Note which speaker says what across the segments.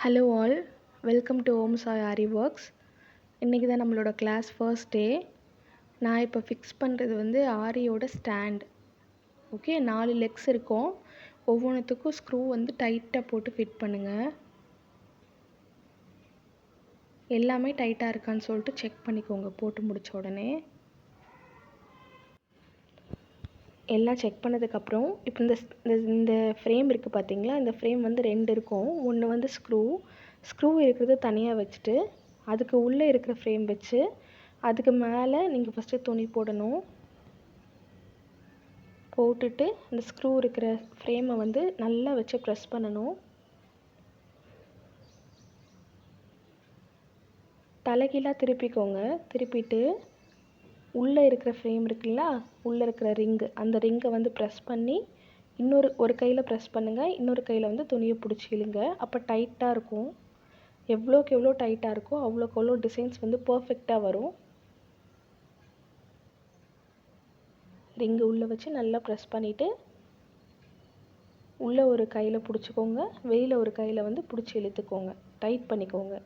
Speaker 1: Hello all, welcome to aari works. இன்றைக்கி தான் நம்மளோட கிளாஸ் ஃபர்ஸ்ட் டே. நான் இப்போ ஃபிக்ஸ் பண்ணுறது வந்து ஆரியோட ஸ்டாண்ட். ஓகே, 4 லெக்ஸ் இருக்கும். ஒவ்வொன்றுத்துக்கும் ஸ்க்ரூ வந்து டைட்டாக போட்டு ஃபிட் பண்ணுங்கள். எல்லாமே டைட்டாக இருக்கான்னு சொல்லிட்டு செக் பண்ணிக்கோங்க போட்டு முடித்த உடனே. எல்லாம் செக் பண்ணதுக்கப்புறம் இப்போ இந்த ஃப்ரேம் இருக்குது பார்த்தீங்களா, இந்த ஃப்ரேம் வந்து 2 இருக்கும். ஒன்று வந்து ஸ்க்ரூ இருக்கிறத தனியாக வச்சுட்டு அதுக்கு உள்ளே இருக்கிற ஃப்ரேம் வச்சு அதுக்கு மேலே நீங்கள் ஃபஸ்ட்டு துணி போடணும். போட்டுட்டு இந்த ஸ்க்ரூ இருக்கிற ஃப்ரேமை வந்து நல்லா வச்சு ப்ரெஸ் பண்ணணும். தலைகீழாக திருப்பிக்கோங்க. திருப்பிட்டு உள்ளே இருக்கிற ஃப்ரேம் இருக்குல்ல, உள்ளே இருக்கிற அந்த ரிங்கை வந்து ப்ரெஸ் பண்ணி ஒரு கையில் ப்ரெஸ் பண்ணுங்கள், இன்னொரு கையில் வந்து துணியை பிடிச்சி இழுங்க. அப்போ டைட்டாக இருக்கும். எவ்வளோக்கு எவ்வளோ டைட்டாக இருக்கோ அவ்வளோக்கு அவ்வளோ டிசைன்ஸ் வந்து பர்ஃபெக்டாக வரும். ரிங்கு உள்ளே வச்சு நல்லா ப்ரெஸ் பண்ணிவிட்டு உள்ளே ஒரு கையில் பிடிச்சிக்கோங்க, வெளியில் ஒரு கையில் வந்து பிடிச்சி இழுத்துக்கோங்க, டைட் பண்ணிக்கோங்க.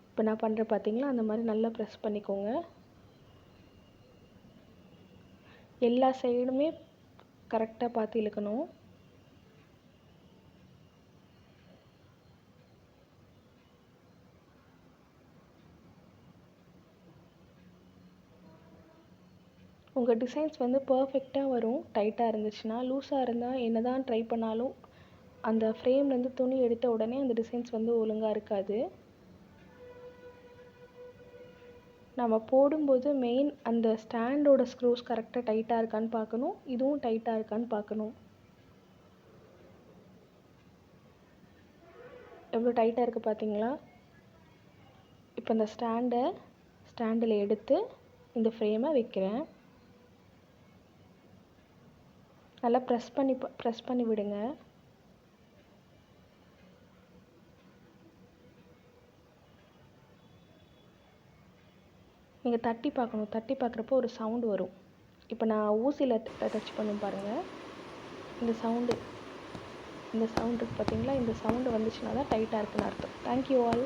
Speaker 1: இப்போ நான் பண்ணுறேன் பார்த்தீங்களா, அந்த மாதிரி நல்லா ப்ரெஸ் பண்ணிக்கோங்க. எல்லா சைடுமே கரெக்டாக பார்த்து இழுக்கணும். உங்கள் டிசைன்ஸ் வந்து பர்ஃபெக்டாக வரும். டைட்டாக இருந்துச்சுன்னா. லூஸாக இருந்தால் என்ன தான் ட்ரை பண்ணாலும் அந்த ஃப்ரேம்லேருந்து துணி எடுத்த உடனே அந்த டிசைன்ஸ் வந்து ஒழுங்காக இருக்காது. நம்ம போடும்போது மெயின் அந்த ஸ்டாண்டோட ஸ்க்ரூஸ் கரெக்டாக டைட்டாக இருக்கான்னு பார்க்கணும். இதுவும் டைட்டாக இருக்கான்னு பார்க்கணும். எவ்வளோ டைட்டாக இருக்குது பார்த்தீங்களா? இப்போ இந்த ஸ்டாண்டில் எடுத்து இந்த ஃப்ரேமை வைக்கிறேன். நல்லா ப்ரெஸ் பண்ணி விடுங்க. நீங்கள் தட்டி பார்க்கணும். தட்டி பார்க்குறப்போ ஒரு சவுண்டு வரும். இப்போ நான் ஊசியில் டச் பண்ணி பாருங்கள். இந்த சவுண்டு இருக்குது பார்த்தீங்களா, இந்த சவுண்டு வந்துச்சுன்னா தான் டைட்டாக இருக்குன்னு அர்த்தம். Thank you all.